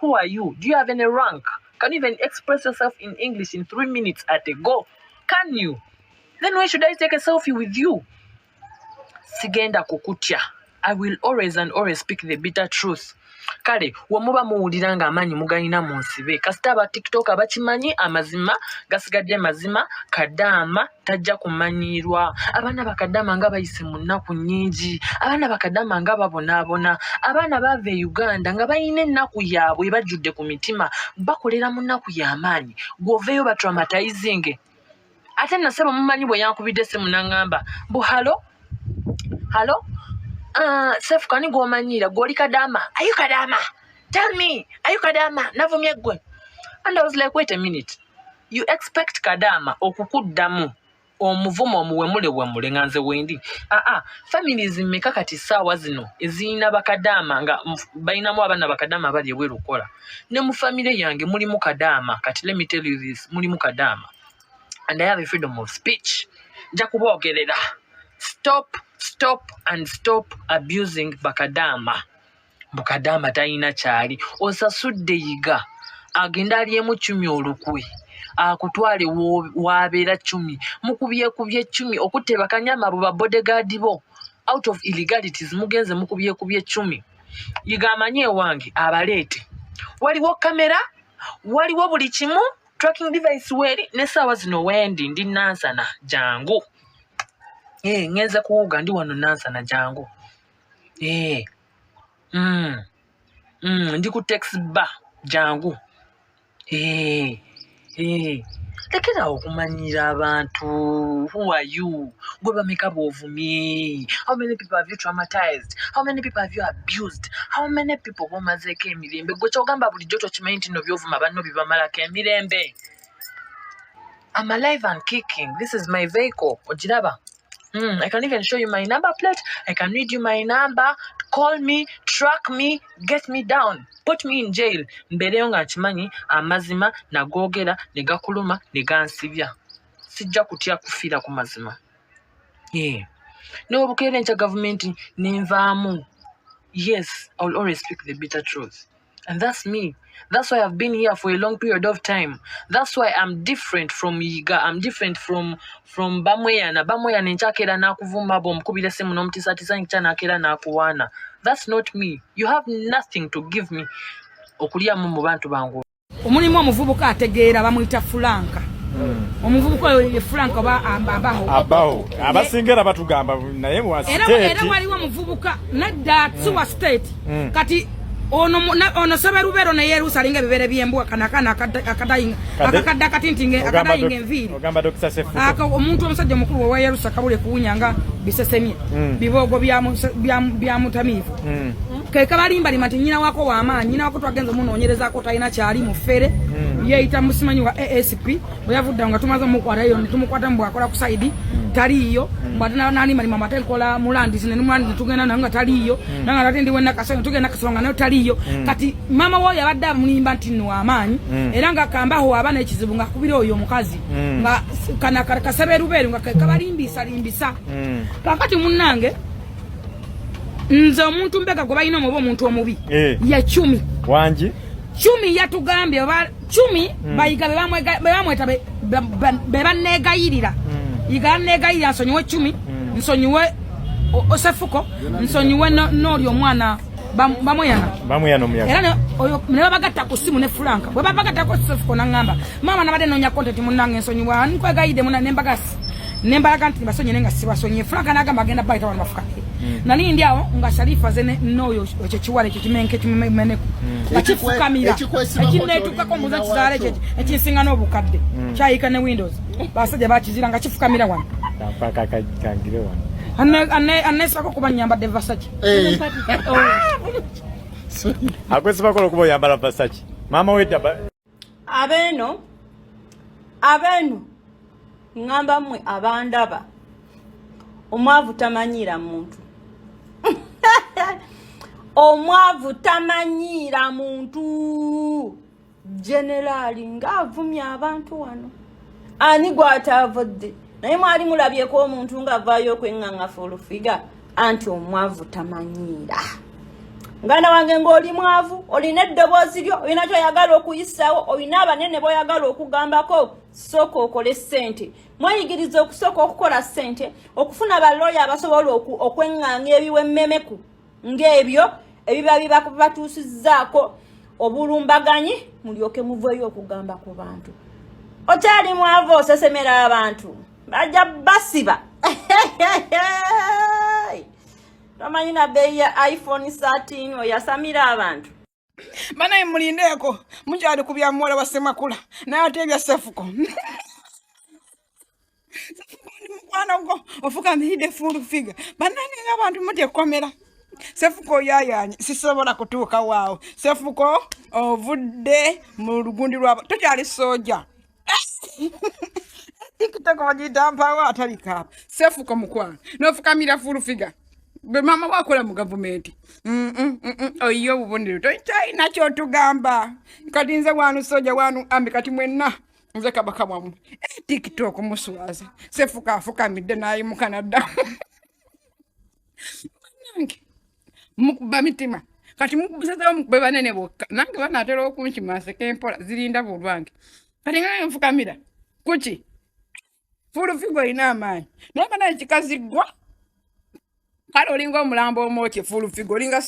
Who are you? Do you have any rank? Can you even express yourself in English in 3 minutes at a go? Can you? Then why should I take a selfie with you? Sigenda kukutya. I will always and always speak the bitter truth. Kale, wamuba muwulira nga amaanyi mugalina mu nsibe. Kasita aba TikTok abakimanyi amazima, gasigadde mazima, Kadaama tajja kumanyirwa. Abaana ba Kadaama nga bayise mu nnaku nnyingi. Abaana ba Kadaama nga babonaabona. Abaana baava e Uganda nga bayina ennaku yaabwe bajjudde ku mitima. Bakolera mu nnaku y'amaanyi. Gwoveeyo batraumatizinge. Ate nasaba mumanyi bwe yankubidde essimu n'aŋŋamba, mbu halo? Cephcoh ni gw'omanyira gw'oli Kadaama. Are you Kadaama? Tell me, are you Kadaama? Navumye gwe. And I was like, wait a minute. You expect Kadaama okukuddamu omuvumo omuwemule nga nze wendi? Families mmeka kati ssaawa zino eziyina bakadaama nga bayinamu abaana bakadaama bali ebweru kola. Ne mu famire yange mulimu Kadaama. Kati let me tell you this, mulimu Kadaama. And I have a freedom of speech. Nja kuboogerera. Stop abusing Bakadaama. Bukadaama talina kyali. Osasudde yiga. Agenda alyemu 10 olukwe. Akutwale wabeera 10. Mukubye 10. Okutebakanya amabo ba bodyguard bo. Out of illegalities mugenze mukubye 10. Yiga amanye ewange abaleete. Waliwo kamera. Waliwo buli kimu. Tracking device weri. Nesaawa zino wendi ndi nansana jangu. Ngenza kuwuga ndi wano nansana jangu. Ndi ku text ba jangu. Lekera okumanyira abantu. Who are you? Gwe bameka bw'ovumye. How many people have you traumatized? How many people have you abused? How many people bomazeeko emirembe? Gwe kyogamba bulijjo tokimanyi nti no by'ovuma banno bibamalako emirembe. I'm alive and kicking. This is my vehicle. Ojiraba. I can even show you my number plate. I can read you my number. Call me, track me, get me down. Put me in jail. Mbereyo nga nkimanyi amazima nagogera ne gakuluma ne gansibya. Sijja kutya kufiira ku mazima. N'obukeere nkya gavumenti nenvaamu. Yes, I will always speak the bitter truth. And that's me. That's why I've been here for a long period of time. That's why I'm different from Yiga. I'm different from Bamweyana. Bamweyana nchakera na kuvuma bomukubira simu nomutisa nchana akera na kuwana. That's not me. You have nothing to give me. Okulia mu bantu bangu. Omulimu omuvubuka ategeera bamuyita Fulanka. Omuvubuka ye Fulanka abaho. Abasingera batugamba naye mu state. Era waliwo omuvubuka nadda suwa state. Kati ono sabarubero na Yerusalinga bibere byembwa kanakana akadda katintinge akadayinga enviri ogamba Dr. Cephcoh omuntu omusajja mukulu wa Yerusa kabule kuunyanga bisesemye bibogo bya mutamivu keka balimba limati nyina wako wa amaanyi nyina wako twagenza munonyereza ko tayina kyali mu fere yeita musimanyi wa ASP bweyavudda nga tumaze mukwata yo ntumukwata mbwa akola ku side taliyo mbadana nani mali mama tekola mulandi sine numulandi tugenda nanga taliyo nanga latendi wenna kasonga tugenda kasonga nayo taliyo kati mama wo yabadde mulimba ntino amaanyi era nga kambaho abana ekizibu nga kubira oyo mukazi nga kana kasaberuberu nga kabalimbisa kakati munnange nze omuntu mbega gwe bayina omubo omuntu omubi ya 10 wangi 10 yatugambye 10 bayiga bamweta bebanegayirira yiga negayirira nsonyiwe 10 nsonyiwe Cephcoh nsonyiwe n'oli omwana bamweyana omuyaga era oyo ne babagatta ku simu ne Fulanka bwe babagatta ku Cephcoh nangamba mama nabadde nonya content munnange nsonyiwa nkwegayide nembagasi nembaga nti basonye nenga sibasonye Fulanka nagamba agenda baita wana bafuka nani ndiawo nga Sharifa zene noyo ekyo kiwale kimenke kimeneko bakifukamira ekinetuka ko muza kizale ekisinga n'obukadde kyayika ne Windows basajja bakizira nga kifukamira wana paka kangire wana anne sako kuba nyambadde Versace akwese bakola kuba yambala Versace mama weta abeno ngamba mwe abandaba omwavu tamanyira muntu omwavu tamanyira muntu generali ngavumya abantu wano ani gwatavodde naye mwali mulabyeko omuntu ngavaayo okwenganga fulufiga anti omwavu tamanyira Ngana wange ng'oli mwavu, olina eddoboozi lyo, olina ky'oyagala okuyisaawo, olina abanene b'oyagala okugambako, sooka okole ssente. Mweyigiriza okusooka okukola ssente, okufuna balooya abasobola okweŋŋanga ebiwemmemeku ng'ebyo ebiba bibatuusizzaako obulumbaganyi, mulyoke muveeyo okugamba ku bantu. Okyali mwavu osesemera abantu, bajja basiba. Tamanyi na bei ya iPhone 13 oyasamira abantu. Banaye mulindeeko, mukyali ku bya muwala wa Semakula, naye ate ebya Cephcoh. Mwana gwo ofukamidde full figure. Banaye ng'abantu mutyekomera. Cephcoh yayanye sisobola kutuuka waawo. Cephcoh ovudde mu lugundi lwabo. Tokyali soja. TikTok wajitampawa atalika. Cephcoh mukwano. Nofukamira full figure. Be mama wakola mu government. Oyo bubonero. Toyina kyotugamba. Kati nze wanu soja wanu ambi kati mwenna. Nze kabaka mwamu. TikTok muswaza. Cephcoh afukamidde naye mu Canada. Mukuba mitima. Kati mukubuzaza mukube banene bokka. Nange banatera okunkimanse kempola zirinda bulwange. Kati nga nfukamira. Kuki? Full figure ina amaanyi. Naye banaye kikazigwa. Kale olinga omulambo omwoke full figure olinga